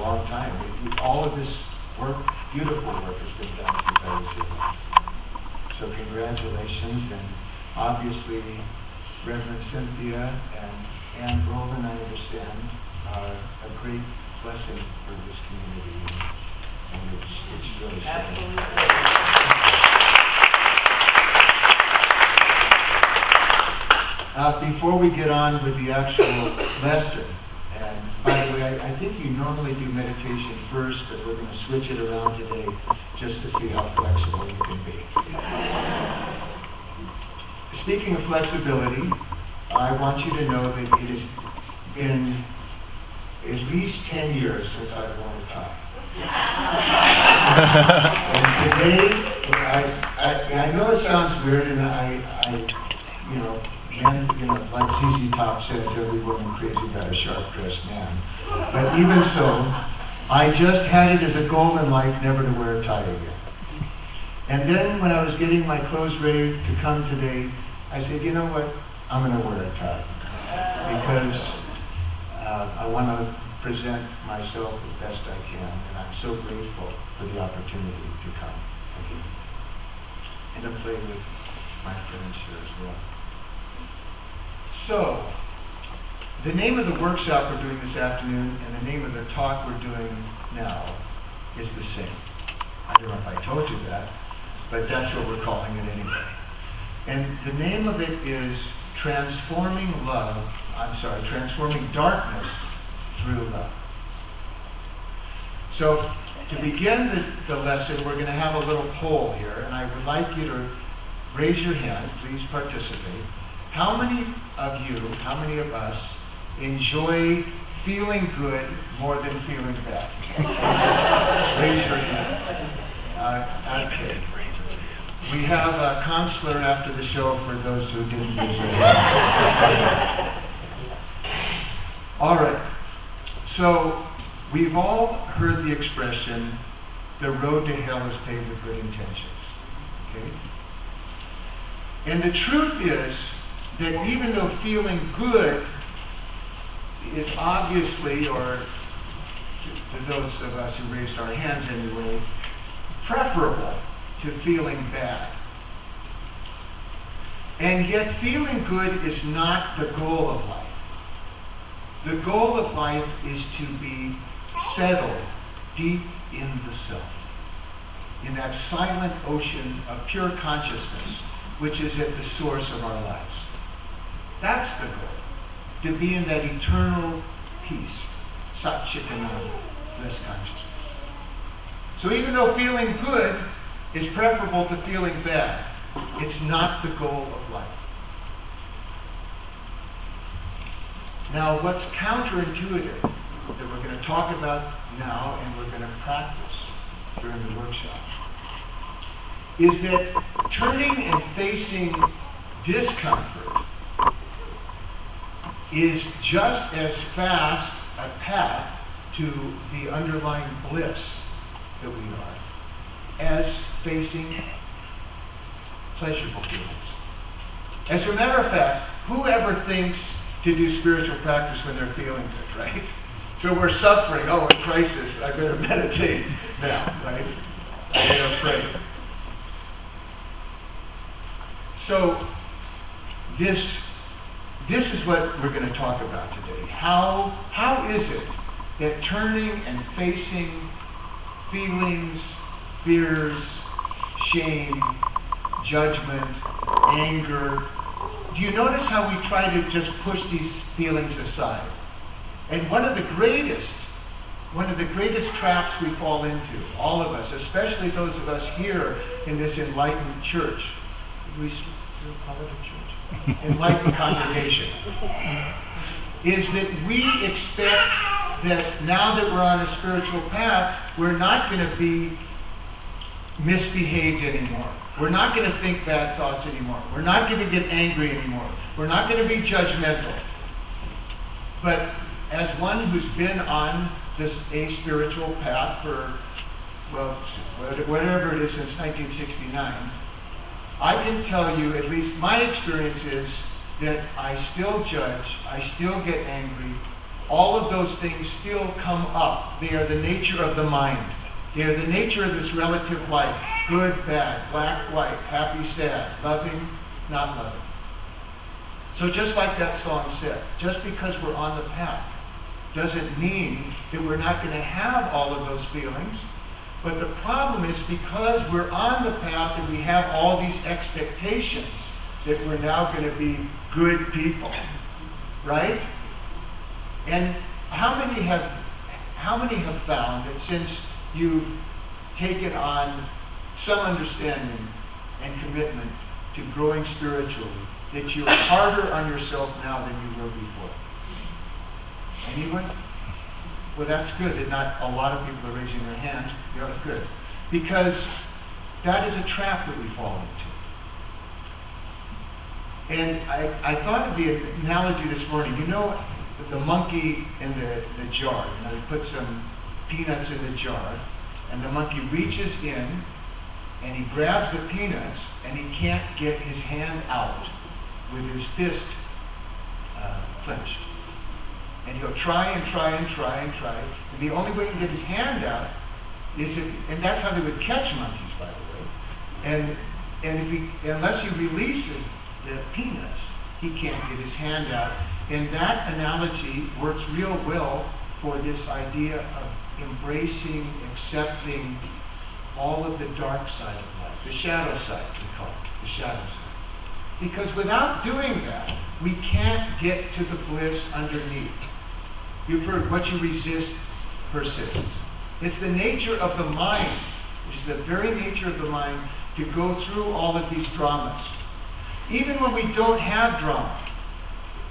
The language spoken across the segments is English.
a long time. All of this work, beautiful work, has been done since I was here last. So congratulations, and obviously Reverend Cynthia and Ann Groven, I understand, are a great blessing for this community, and it's really before we get on with the actual lesson, and by the way, I think you normally do meditation first, but we're going to switch it around today just to see how flexible you can be. Speaking of flexibility, I want you to know that it has been at least 10 years since I've worn a tie. And today, I know it sounds weird, and like ZZ Top says, every woman crazy about a sharp-dressed man. But even so, I just had it as a goal in life never to wear a tie again. And then when I was getting my clothes ready to come today, I said, you know what? I'm going to wear a tie. Because I want to present myself as best I can, and I'm so grateful for the opportunity to come again and to play with my friends here as well. So, the name of the workshop we're doing this afternoon and the name of the talk we're doing now is the same. I don't know if I told you that, but that's what we're calling it anyway. And the name of it is Transforming Darkness Through Love. So, to begin the lesson, we're going to have a little poll here, and I would like you to raise your hand, please participate. How many of us enjoy feeling good more than feeling bad? Raise your hand. Okay. We have a counselor after the show for those who didn't raise their hand. All right. So, we've all heard the expression, the road to hell is paved with good intentions. Okay? And the truth is that even though feeling good is obviously, or to those of us who raised our hands anyway, preferable to feeling bad. And yet feeling good is not the goal of life. The goal of life is to be settled deep in the self, in that silent ocean of pure consciousness, which is at the source of our lives. That's the goal, to be in that eternal peace, Sat Chit Ananda, bliss consciousness. So even though feeling good is preferable to feeling bad, it's not the goal of life. Now, what's counterintuitive that we're going to talk about now and we're going to practice during the workshop is that turning and facing discomfort is just as fast a path to the underlying bliss that we are as facing pleasurable feelings. As a matter of fact, whoever thinks to do spiritual practice when they're feeling good, right? So we're suffering, oh, in crisis, I better meditate now, right? I better pray. So this is what we're going to talk about today. How is it that turning and facing feelings, fears, shame, judgment, anger, do you notice how we try to just push these feelings aside? And one of the greatest traps we fall into, all of us, especially those of us here in this enlightened church, we still call it a church, enlightened congregation, is that we expect that now that we're on a spiritual path, we're not going to be misbehaved anymore. We're not going to think bad thoughts anymore. We're not going to get angry anymore. We're not going to be judgmental. But as one who's been on this spiritual path for, well, whatever it is since 1969, I can tell you, at least my experience is that I still judge, I still get angry, all of those things still come up. They are the nature of the mind. They are the nature of this relative life. Good, bad, black, white, happy, sad, loving, not loving. So just like that song said, just because we're on the path doesn't mean that we're not going to have all of those feelings. But the problem is because we're on the path and we have all these expectations that we're now going to be good people, right? And how many have found that since you've taken on some understanding and commitment to growing spiritually, that you're harder on yourself now than you were before? Anyone? Well, that's good that not a lot of people are raising their hands. Yeah, that's good. Because that is a trap that we fall into. And I thought of the analogy this morning. You know, the monkey in the jar. You know, they put some peanuts in the jar, and the monkey reaches in, and he grabs the peanuts, and he can't get his hand out with his fist clenched. And he'll try and try and try and try. And the only way he can get his hand out is if, and that's how they would catch monkeys, by the way. And unless he releases the peanuts, he can't get his hand out. And that analogy works real well for this idea of embracing, accepting all of the dark side of life, the shadow side, we call it, the shadow side. Because without doing that, we can't get to the bliss underneath. You've heard what you resist persists. It's the nature of the mind, which is the very nature of the mind, to go through all of these dramas. Even when we don't have drama,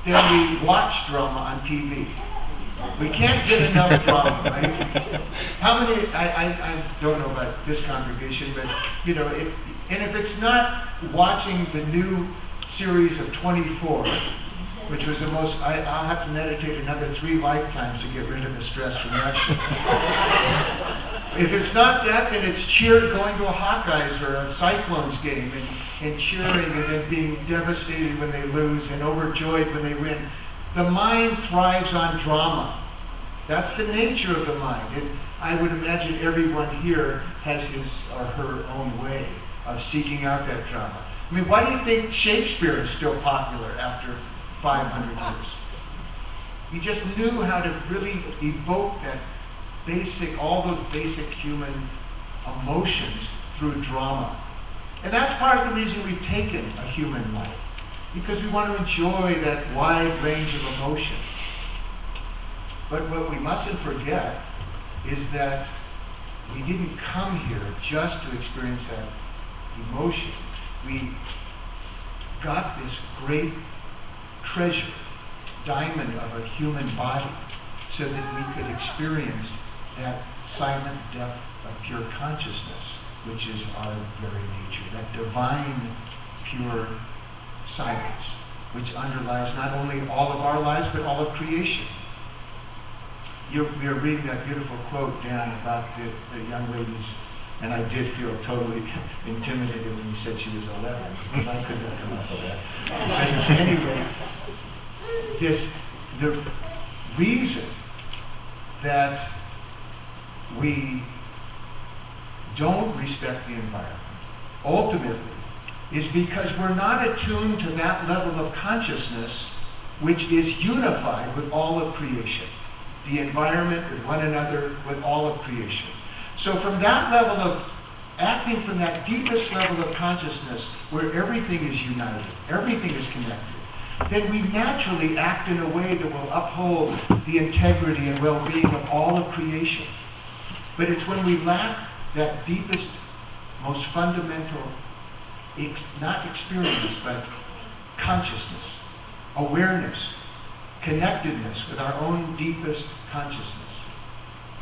then we watch drama on TV. We can't get enough drama, right? How many, I don't know about this congregation, but, you know, if it's not watching the new series of 24, which was the most, I'll have to meditate another 3 lifetimes to get rid of the stress from that shit. If it's not that, then it's going to a Hawkeyes or a Cyclones game and cheering and then being devastated when they lose and overjoyed when they win. The mind thrives on drama. That's the nature of the mind. And I would imagine everyone here has his or her own way of seeking out that drama. I mean, why do you think Shakespeare is still popular after 500 years? He just knew how to really evoke that all those basic human emotions through drama. And that's part of the reason we've taken a human life, because we want to enjoy that wide range of emotion. But what we mustn't forget is that we didn't come here just to experience that emotion. We got this great treasure, diamond of a human body, so that we could experience that silent depth of pure consciousness, which is our very nature, that divine pure silence, which underlies not only all of our lives, but all of creation. We were reading that beautiful quote, Dan, about the young ladies, and I did feel totally intimidated when you said she was 11, because I couldn't have come up with that. But anyway, the reason that we don't respect the environment, ultimately, is because we're not attuned to that level of consciousness which is unified with all of creation. The environment, with one another, with all of creation. So from that level of acting from that deepest level of consciousness where everything is united, everything is connected, then we naturally act in a way that will uphold the integrity and well-being of all of creation. But it's when we lack that deepest, most fundamental, not experience, but consciousness, awareness, connectedness with our own deepest consciousness.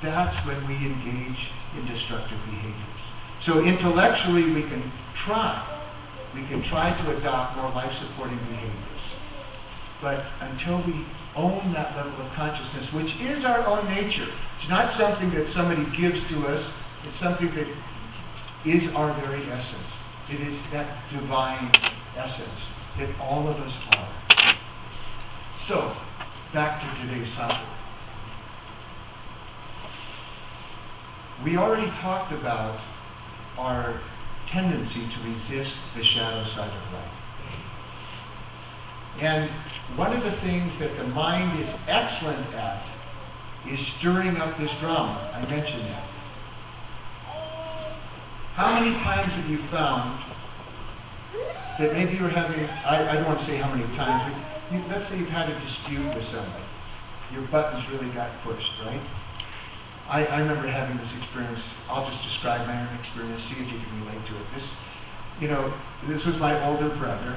That's when we engage in destructive behaviors. So intellectually we can try to adopt more life-supporting behaviors. But until we own that level of consciousness, which is our own nature, it's not something that somebody gives to us, it's something that is our very essence. It is that divine essence that all of us are. So, back to today's topic. we already talked about our tendency to resist the shadow side of life. And one of the things that the mind is excellent at is stirring up this drama. I mentioned that. How many times have you found that maybe you're having, I don't want to say how many times, but let's say you've had a dispute with somebody. Your buttons really got pushed, right? I remember having this experience. I'll just describe my own experience, see if you can relate to it. This was my older brother,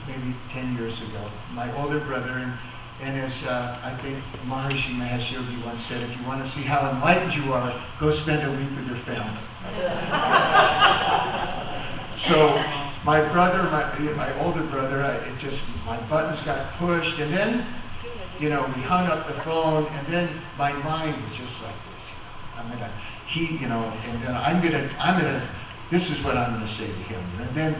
maybe 10 years ago. My older brother, and as I think Maharishi Mahesh Yogi once said, if you want to see how enlightened you are, go spend a week with your family. So my brother, my older brother, my buttons got pushed, and then, we hung up the phone, and then my mind was just like this. This is what I'm gonna say to him, and then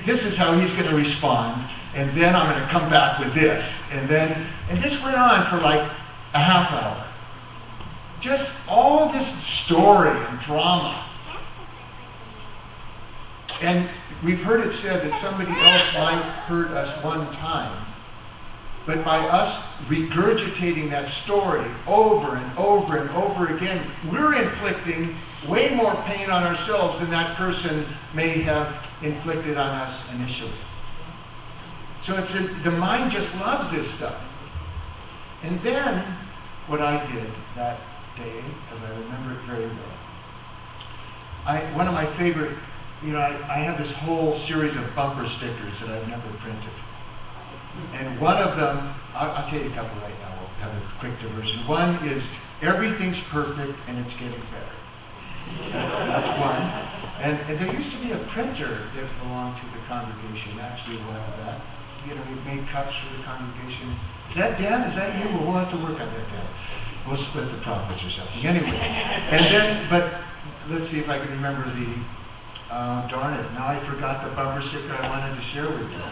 this is how he's gonna respond, and then I'm gonna come back with this, and this went on for like a half hour. Just all this story and drama. And we've heard it said that somebody else might hurt us one time, but by us regurgitating that story over and over and over again, we're inflicting way more pain on ourselves than that person may have inflicted on us initially. So the mind just loves this stuff. And then, what I did that day, because I remember it very well, one of my favorite, I have this whole series of bumper stickers that I've never printed. And one of them, I'll tell you a couple right now, we'll have a quick diversion. One is, everything's perfect and it's getting better. That's one. And there used to be a printer that belonged to the congregation, actually a while back. We made cups for the congregation. Is that Dan? Is that you? Well, we'll have to work on that, Dan. We'll split the profits or something. Anyway, and then, but let's see if I can remember darn it, now I forgot the bumper sticker I wanted to share with you.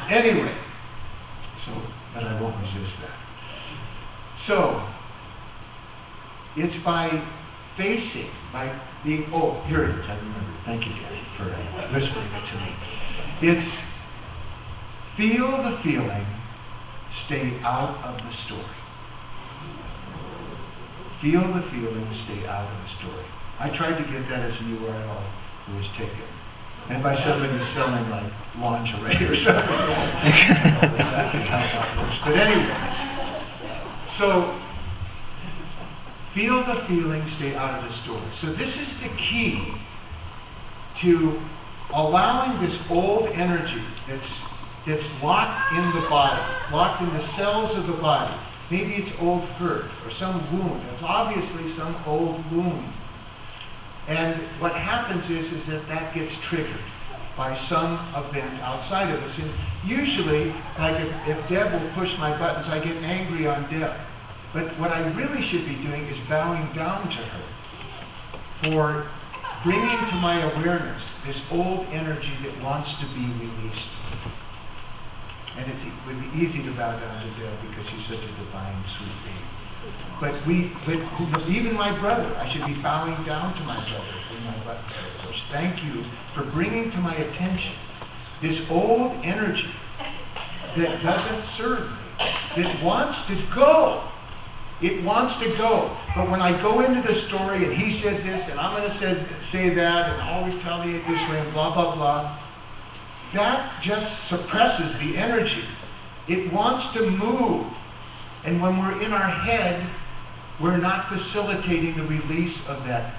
Anyway, but I won't resist that. So, it's by being, here it is, I remember. Thank you, Danny, for whispering it to me. It's feel the feeling, stay out of the story. Feel the feeling, stay out of the story. I tried to get that as a URL, it was taken. And by somebody who's selling like lingerie or something. Exactly how that works. But anyway, so feel the feeling, stay out of the story. So this is the key to allowing this old energy that's locked in the body, locked in the cells of the body. Maybe it's old hurt or some wound. It's obviously some old wound. And what happens is that gets triggered by some event outside of us. And usually, like if Deb will push my buttons, I get angry on Deb. But what I really should be doing is bowing down to her for bringing to my awareness this old energy that wants to be released. And it would be easy to bow down to Deb because she's such a divine, sweet being. But even my brother, I should be bowing down to my brother in my buttons. Thank you for bringing to my attention this old energy that doesn't serve me, that wants to go. It wants to go. But when I go into the story and he said this and I'm going to say that and always tell me it this way and blah, blah, blah, that just suppresses the energy. It wants to move. And when we're in our head, we're not facilitating the release of that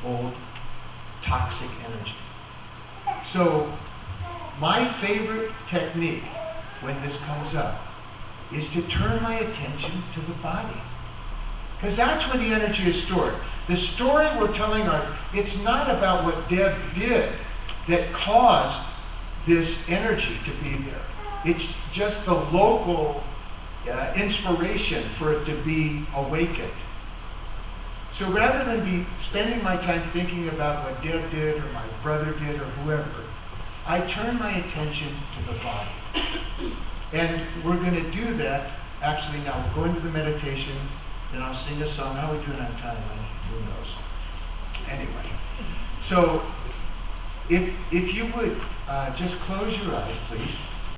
old toxic energy. So, my favorite technique when this comes up is to turn my attention to the body. Because that's where the energy is stored. The story we're telling it's not about what Deb did that caused this energy to be there. It's just the local inspiration for it to be awakened. So rather than be spending my time thinking about what Deb did or my brother did or whoever, I turn my attention to the body. And we're going to do that. Actually, now we'll go into the meditation then I'll sing a song. How are we doing on time? Who knows? Anyway, so if you would just close your eyes, please.